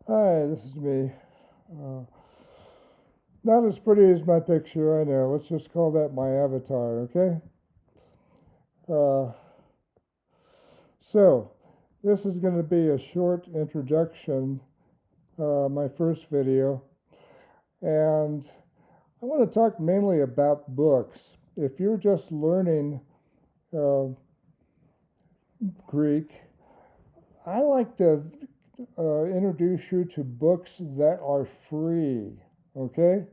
Hi, this is me. Uh, Not as pretty as my picture, I know. Let's just call that my avatar, okay? Uh, so, this is going to be a short introduction, my first video, and I want to talk mainly about books. If you're just learning uh, Greek, I like to introduce you to books that are free, okay?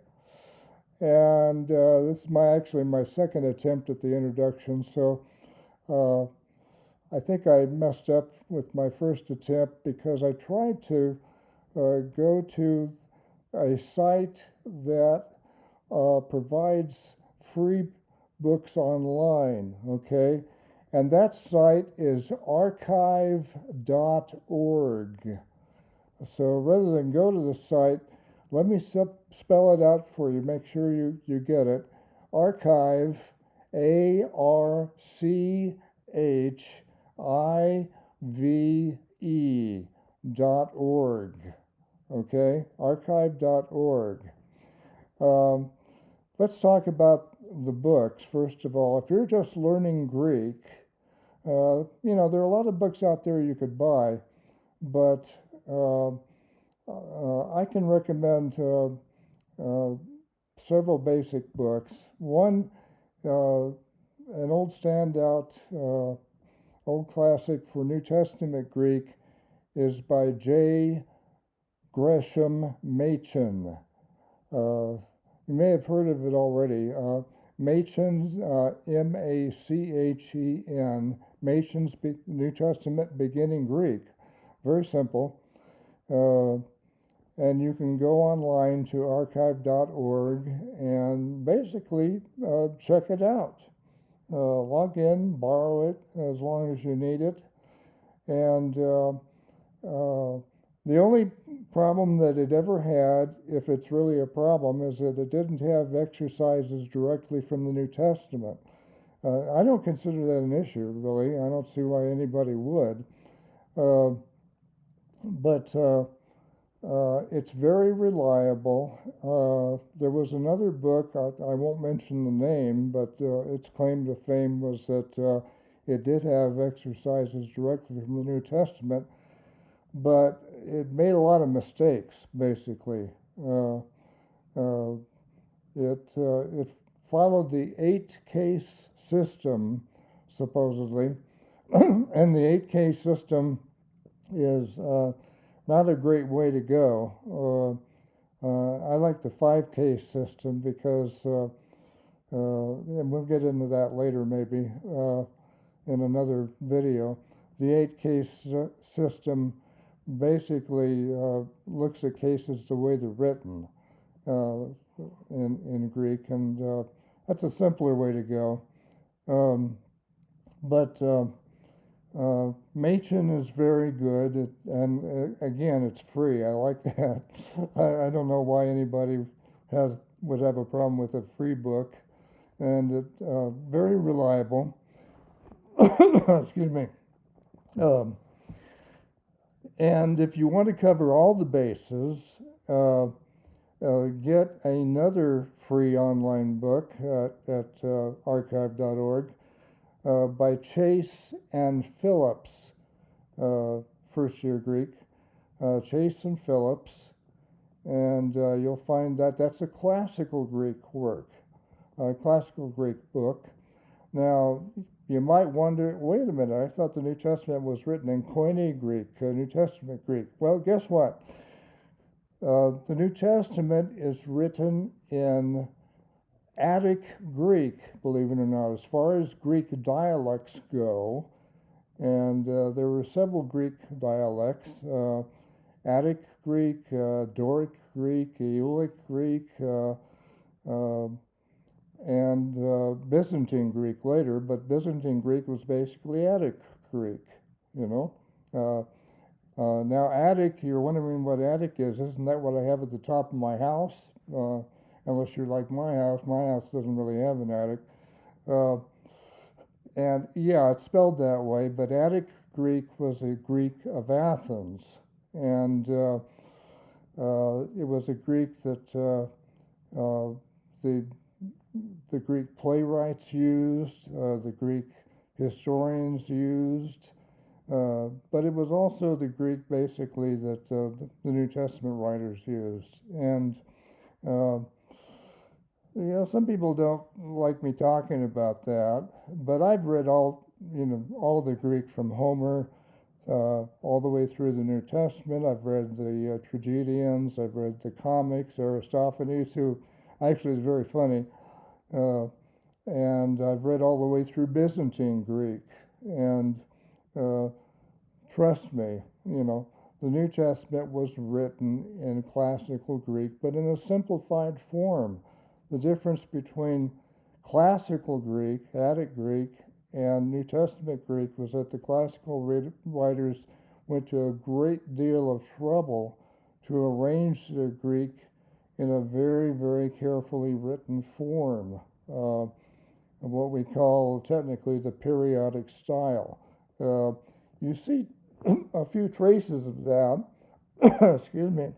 And this is actually my second attempt at the introduction, so uh, I think I messed up with my first attempt because I tried to go to a site that provides free books online, okay? And that site is archive.org. So rather than go to the site, let me spell it out for you. Make sure you get it. Archive, ARCHIVE.org. Okay, archive.org. Um, let's talk about the books first of all. If you're just learning Greek, there are a lot of books out there you could buy, but uh, I can recommend uh, several basic books. One, an old standout, old classic for New Testament Greek is by J. Gresham Machen. You may have heard of it already. Machen's, M-A-C-H-E-N, Machen's New Testament Beginning Greek. Very simple. And you can go online to archive.org and basically check it out. Log in, borrow it as long as you need it. And the only problem that it ever had, if it's really a problem, is that it didn't have exercises directly from the New Testament. I don't consider that an issue, really. I don't see why anybody would. Uh, but it's very reliable. There was another book, I won't mention the name, but its claim to fame was that it did have exercises directly from the New Testament, but it made a lot of mistakes, basically. Uh, it followed the 8 case system, supposedly, and the 8 case system is not a great way to go. I like the 5 case system because, and we'll get into that later maybe in another video. The 8 case system basically looks at cases the way they're written uh, in Greek, and that's a simpler way to go. Um, but Machen is very good, and again, it's free. I like that. I don't know why anybody would have a problem with a free book, and it's very reliable. Excuse me. Um, and if you want to cover all the bases, uh, get another free online book at archive.org by Chase and Phillips, first year Greek. Chase and Phillips, and you'll find that that's a classical Greek work, a classical Greek book. Now, you might wonder, wait a minute, I thought the New Testament was written in Koine Greek, New Testament Greek. Well, guess what? The New Testament is written in Attic Greek, believe it or not, as far as Greek dialects go. And there were several Greek dialects. Attic Greek, Doric Greek, Aeolic Greek, and Byzantine Greek later, but Byzantine Greek was basically Attic Greek, you know. Now, Attic, you're wondering what Attic is. Isn't that what I have at the top of my house? Unless you're like my house doesn't really have an attic. Uh, and yeah, it's spelled that way, but Attic Greek was a Greek of Athens. And It was a Greek that the Greek playwrights used, the Greek historians used, but it was also the Greek basically that the New Testament writers used. And some people don't like me talking about that, but I've read all the Greek from Homer all the way through the New Testament. I've read the tragedians, I've read the comics, Aristophanes, who actually is very funny, and I've read all the way through Byzantine Greek. And trust me, the New Testament was written in classical Greek, but in a simplified form. The difference between classical Greek, Attic Greek, and New Testament Greek was that the classical writers went to a great deal of trouble to arrange their Greek in a very, very carefully written form, what we call technically the periodic style. You see a few traces of that. Excuse me.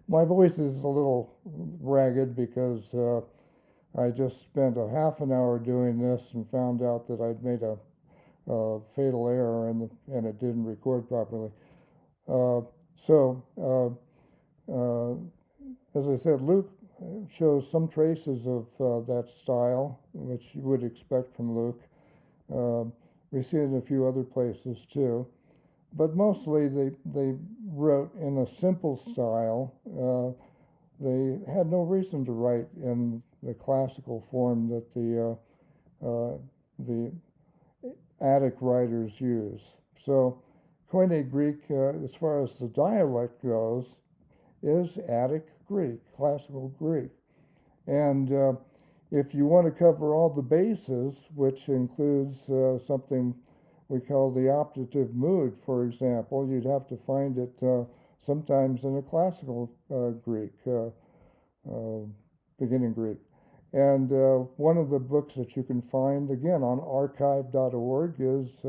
My voice is a little ragged because I just spent a half an hour doing this and found out that I'd made a fatal error and it didn't record properly. As I said, Luke shows some traces of that style, which you would expect from Luke. We see it in a few other places too. But mostly they wrote in a simple style. They had no reason to write in the classical form that the Attic writers use. So Koine Greek, as far as the dialect goes, is Attic Greek, classical Greek. And if you want to cover all the bases, which includes something we call the optative mood, for example, you'd have to find it sometimes in a classical Greek, beginning Greek. And one of the books that you can find, again, on archive.org is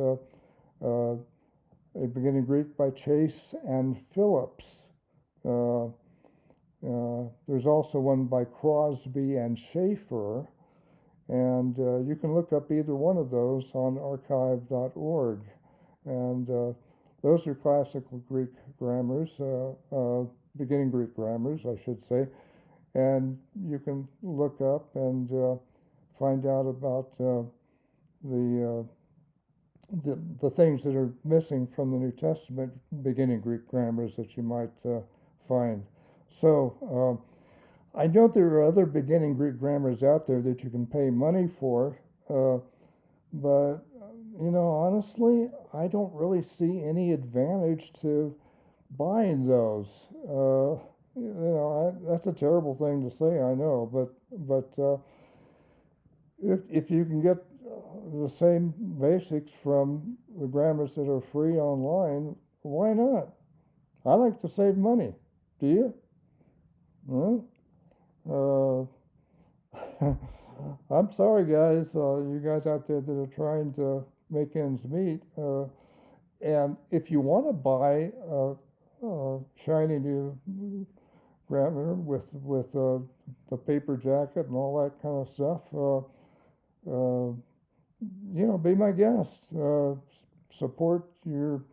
a beginning Greek by Chase and Phillips. There's also one by Crosby and Schaefer. And you can look up either one of those on archive.org. And those are classical Greek grammars, beginning Greek grammars, I should say. And you can look up and find out about the things that are missing from the New Testament beginning Greek grammars that you might find. So I know there are other beginning Greek grammars out there that you can pay money for, but honestly, I don't really see any advantage to buying those. That's a terrible thing to say, I know, but if you can get the same basics from the grammars that are free online, why not? I like to save money. Do you? I'm sorry, guys. You guys out there that are trying to make ends meet. And if you want to buy a shiny new grammar with the paper jacket and all that kind of stuff, be my guest. Support your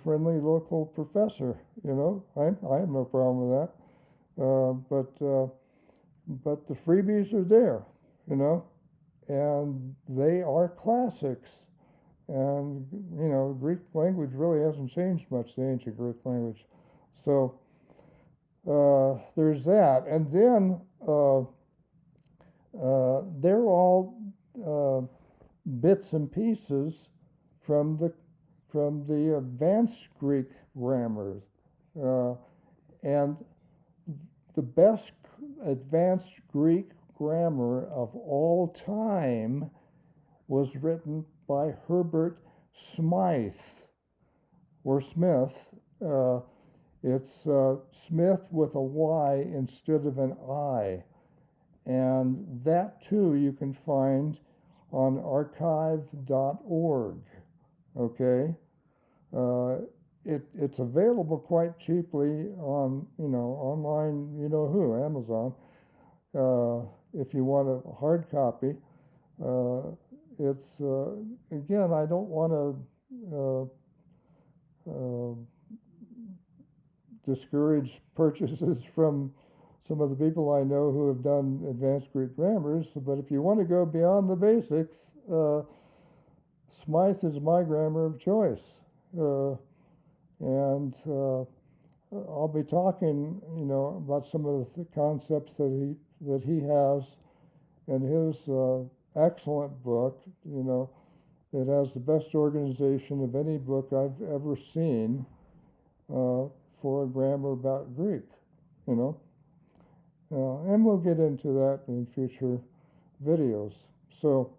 friendly local professor. I have no problem with that. But the freebies are there, and they are classics. And Greek language really hasn't changed much, the ancient Greek language. So there's that, and then they're all bits and pieces from the advanced Greek grammars, and the best advanced Greek grammar of all time was written by Herbert Smyth, or Smith. It's Smith with a Y instead of an I. And that too you can find on archive.org. Okay? it's available quite cheaply on, online, Amazon. If you want a hard copy, it's again, I don't want to uh, discourage purchases from some of the people I know who have done advanced Greek grammars, but if you want to go beyond the basics, Smythe is my grammar of choice. And I'll be talking, about some of the concepts that he has in his excellent book. It has the best organization of any book I've ever seen for a grammar about Greek. And we'll get into that in future videos. So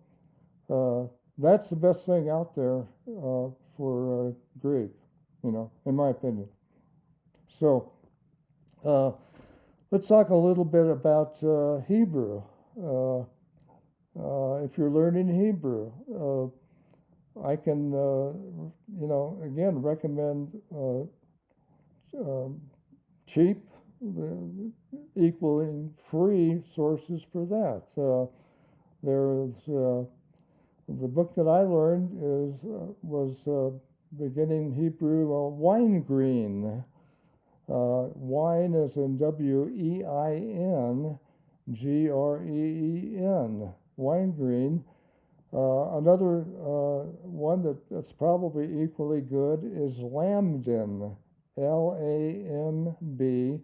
that's the best thing out there for Greek, in my opinion. So let's talk a little bit about Hebrew. If you're learning Hebrew, I can, again, recommend cheap, equaling free sources for that. There's the book that I learned was beginning Hebrew Wine Green. Wine is in WEINGREEN, Wine Green. Another one that's probably equally good is Lambdin, LAMBDIN.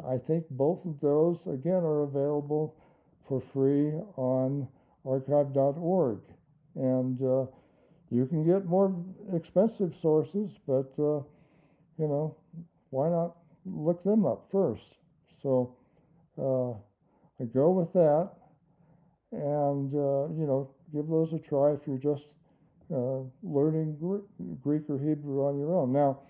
I think both of those, again, are available for free on archive.org. And you can get more expensive sources, but, why not look them up first? So I go with that, and, give those a try if you're just learning Greek or Hebrew on your own. Now,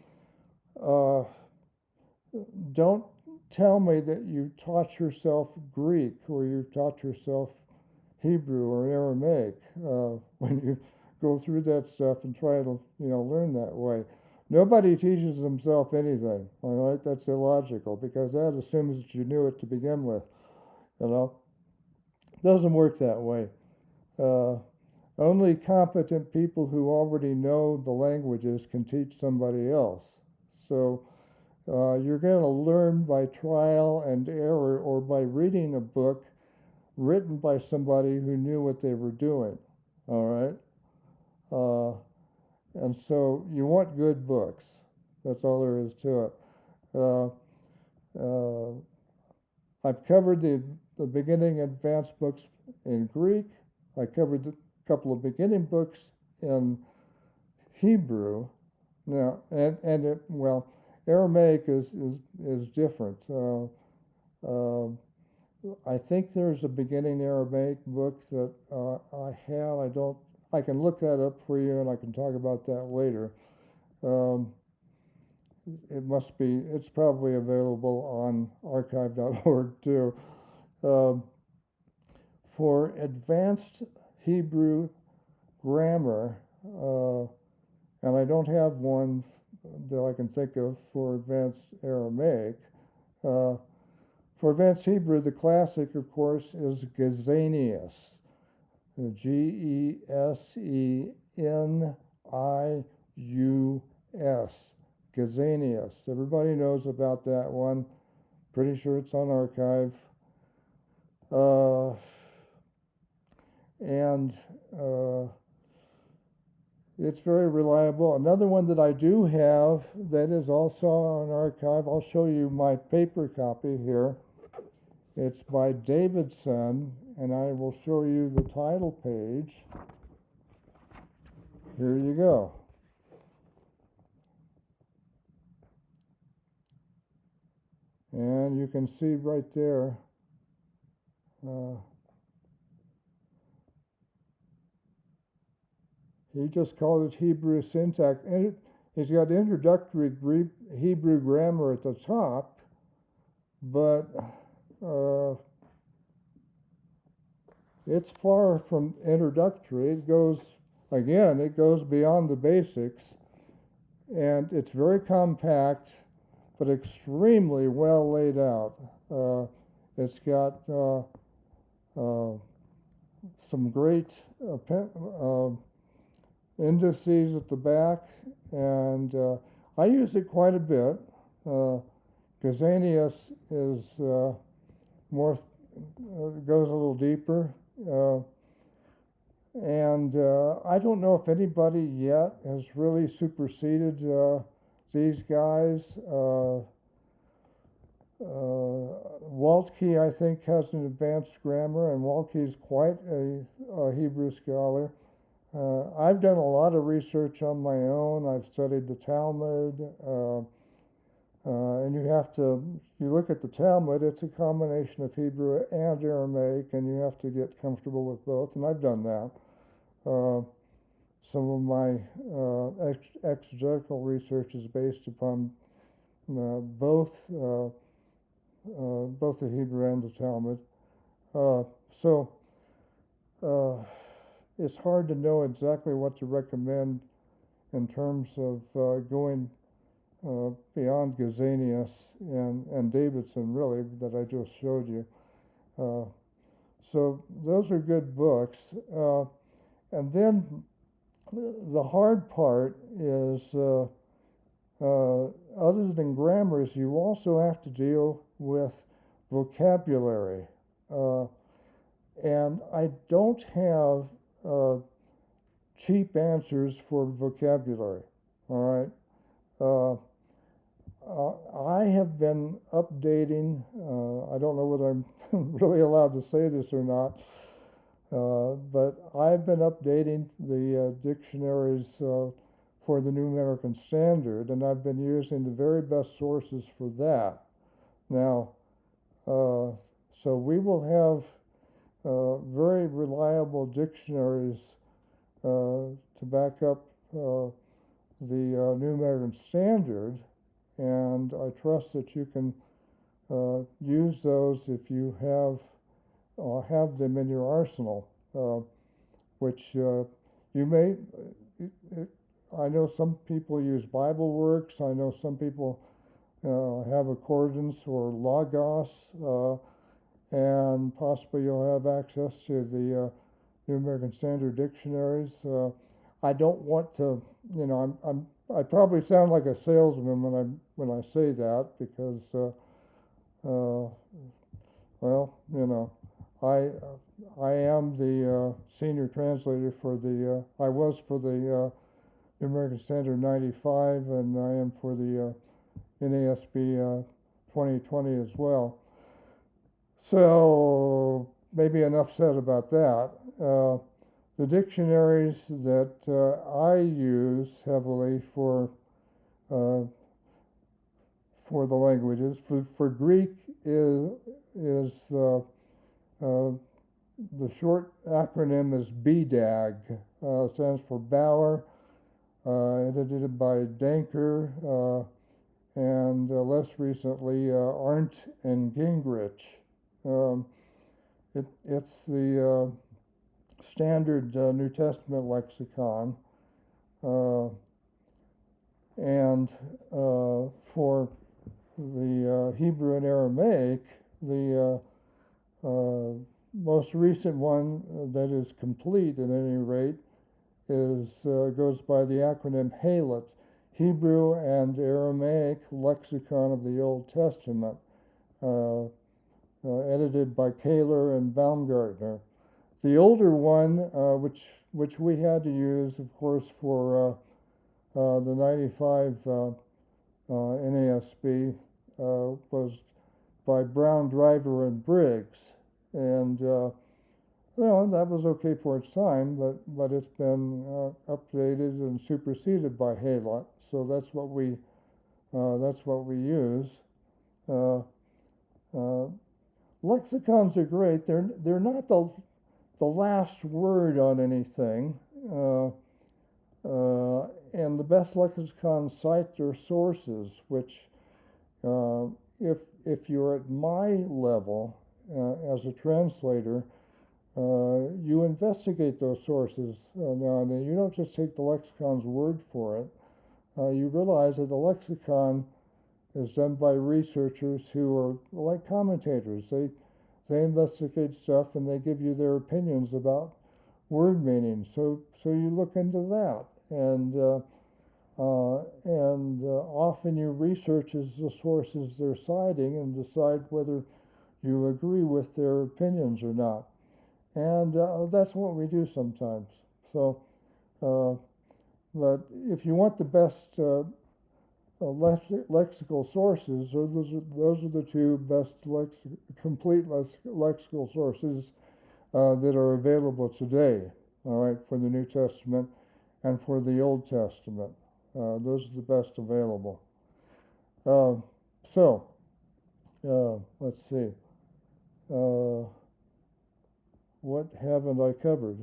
don't tell me that you taught yourself Greek or you've taught yourself Hebrew or Aramaic when you go through that stuff and try to, learn that way. Nobody teaches themselves anything, all right? That's illogical, because that assumes that you knew it to begin with, It doesn't work that way. Only competent people who already know the languages can teach somebody else. So you're going to learn by trial and error, or by reading a book written by somebody who knew what they were doing, all right? And so you want good books. That's all there is to it. I've covered the beginning advanced books in Greek. I covered a couple of beginning books in Hebrew. Now, Aramaic is different. I think there's a beginning Aramaic book that I have. I can look that up for you, and I can talk about that later. It's probably available on archive.org too. For advanced Hebrew grammar, and I don't have one that I can think of for advanced Aramaic. For advanced Hebrew, the classic, of course, is Gesenius. Gesenius. Gesenius. Everybody knows about that one. Pretty sure it's on archive. It's very reliable. Another one that I do have that is also on archive, I'll show you my paper copy here. It's by Davidson, and I will show you the title page. Here you go. And you can see right there, he just called it Hebrew syntax. And he's got introductory Hebrew grammar at the top, but it's far from introductory. It goes beyond the basics. and it's very compact, but extremely well laid out. It's got some great indices at the back, and I use it quite a bit. Gesenius is more goes a little deeper, and I don't know if anybody yet has really superseded these guys. Waltke, I think, has an advanced grammar, and Waltke is quite a Hebrew scholar. I've done a lot of research on my own. I've studied the Talmud, and you look at the Talmud, it's a combination of Hebrew and Aramaic, and you have to get comfortable with both, and I've done that. Some of my exegetical research is based upon both the Hebrew and the Talmud. So it's hard to know exactly what to recommend in terms of going beyond Gesenius and Davidson, really, that I just showed you. So those are good books. And then the hard part is, other than grammars, you also have to deal with vocabulary. And I don't have cheap answers for vocabulary, all right? I have been updating, I don't know whether I'm really allowed to say this or not, but I've been updating the dictionaries for the New American Standard, and I've been using the very best sources for that. Now, so we will have very reliable dictionaries to back up the New American Standard, and I trust that you can use those if you have them in your arsenal, which you may. I know some people use BibleWorks. I know some people have Accordance or Logos, and possibly you'll have access to the New American Standard dictionaries. I don't want to, I probably sound like a salesman when I say that, because, I am the senior translator I was for the New American Standard 95, and I am for the NASB 2020 as well. So maybe enough said about that. The dictionaries that I use heavily for the languages, for Greek is the short acronym is BDAG. Stands for Bauer, edited by Danker, and less recently Arndt and Gingrich. It's the standard New Testament lexicon, and for the Hebrew and Aramaic, the most recent one that is complete at any rate goes by the acronym HALET, Hebrew and Aramaic Lexicon of the Old Testament, edited by Kaler and Baumgartner. The older one, which we had to use, of course, for the 95 NASB, was by Brown, Driver, and Briggs, and that was okay for its time, but it's been updated and superseded by HALET, so that's what we use. Lexicons are great. They're not the last word on anything, and the best lexicons cite their sources, which if you're at my level as a translator, you investigate those sources now and then. You don't just take the lexicon's word for it. you realize that the lexicon is done by researchers who are like commentators. They investigate stuff and they give you their opinions about word meanings. So you look into that, and often you research as the sources they're citing and decide whether you agree with their opinions or not. And that's what we do sometimes. So, but if you want the best lexical sources, those are the two best complete lexical sources that are available today, all right, for the New Testament and for the Old Testament. Those are the best available. Let's see. What haven't I covered?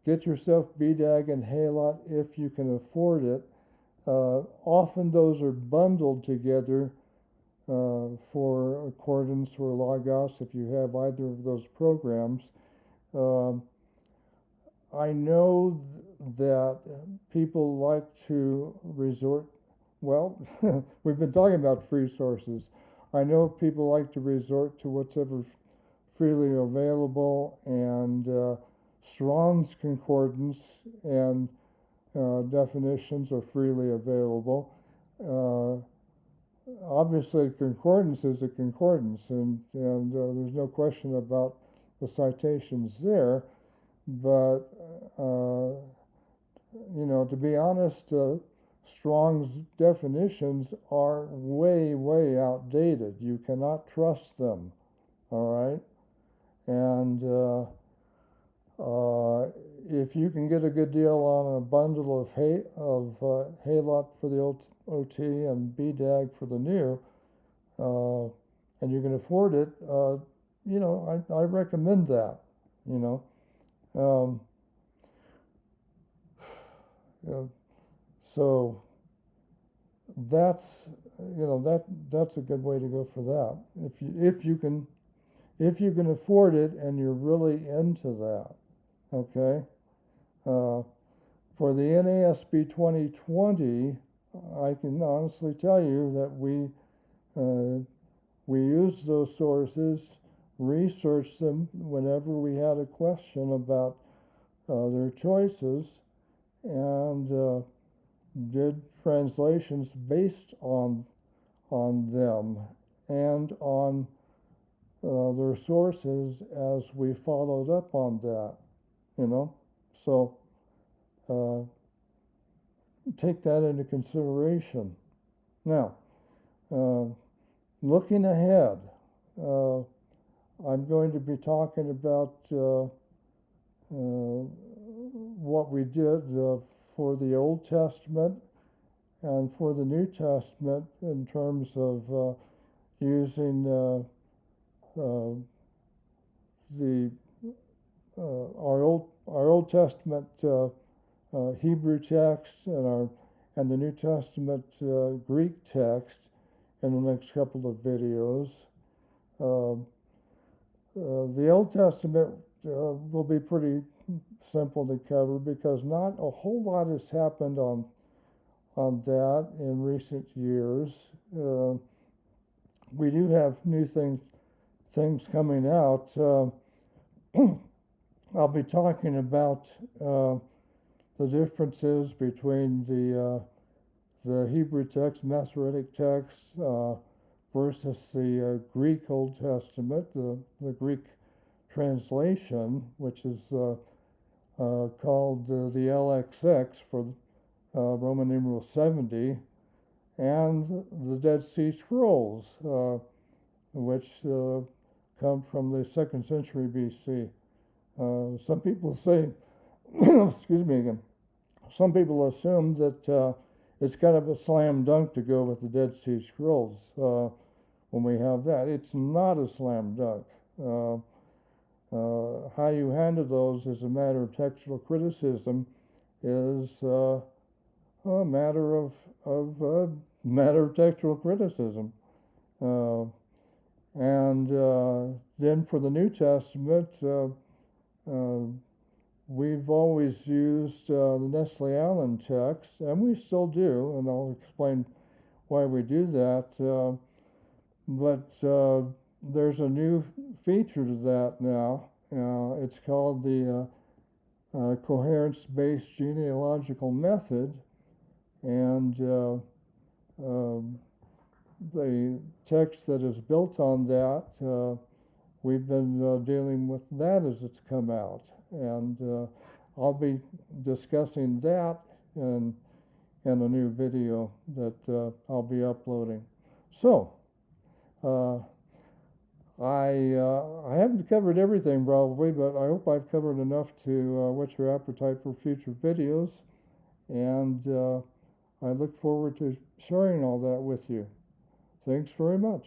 Get yourself BDAG and Halot if you can afford it. Often those are bundled together for Accordance or Logos if you have either of those programs. I know that people like to resort, well, we've been talking about free sources. I know people like to resort to whatever freely available, and Strong's Concordance and definitions are freely available. Obviously, concordance is a concordance, and there's no question about the citations there. But to be honest, Strong's definitions are way outdated. You cannot trust them. All right, and if you can get a good deal on a bundle of Halot for the old OT and BDAG for the new, and you can afford it, I recommend that. So that's that's a good way to go for that. If you can afford it and you're really into that, okay. For the NASB 2020, I can honestly tell you that we used those sources, researched them whenever we had a question about their choices, and did translations based on them and on their sources as we followed up on that, So take that into consideration. Now, looking ahead, I'm going to be talking about what we did for the Old Testament and for the New Testament in terms of using our Old Testament Hebrew text and the New Testament Greek text in the next couple of videos. The Old Testament will be pretty simple to cover because not a whole lot has happened on that in recent years. We do have new things coming out. I'll be talking about the differences between the Hebrew text, Masoretic text, versus the Greek Old Testament, the Greek translation, which is called the LXX for Roman numeral 70, and the Dead Sea Scrolls, which come from the 2nd century BC. Some people say, excuse me again, some people assume that it's kind of a slam dunk to go with the Dead Sea Scrolls when we have that. It's not a slam dunk. How you handle those as a matter of textual criticism is a matter of textual criticism. And then for the New Testament, we've always used the Nestle Allen text, and we still do, and I'll explain why we do that. But there's a new feature to that now. It's called the coherence-based genealogical method, and the text that is built on that, we've been dealing with that as it's come out, and I'll be discussing that in a new video that I'll be uploading. So, I haven't covered everything probably, but I hope I've covered enough to whet your appetite for future videos, and I look forward to sharing all that with you. Thanks very much.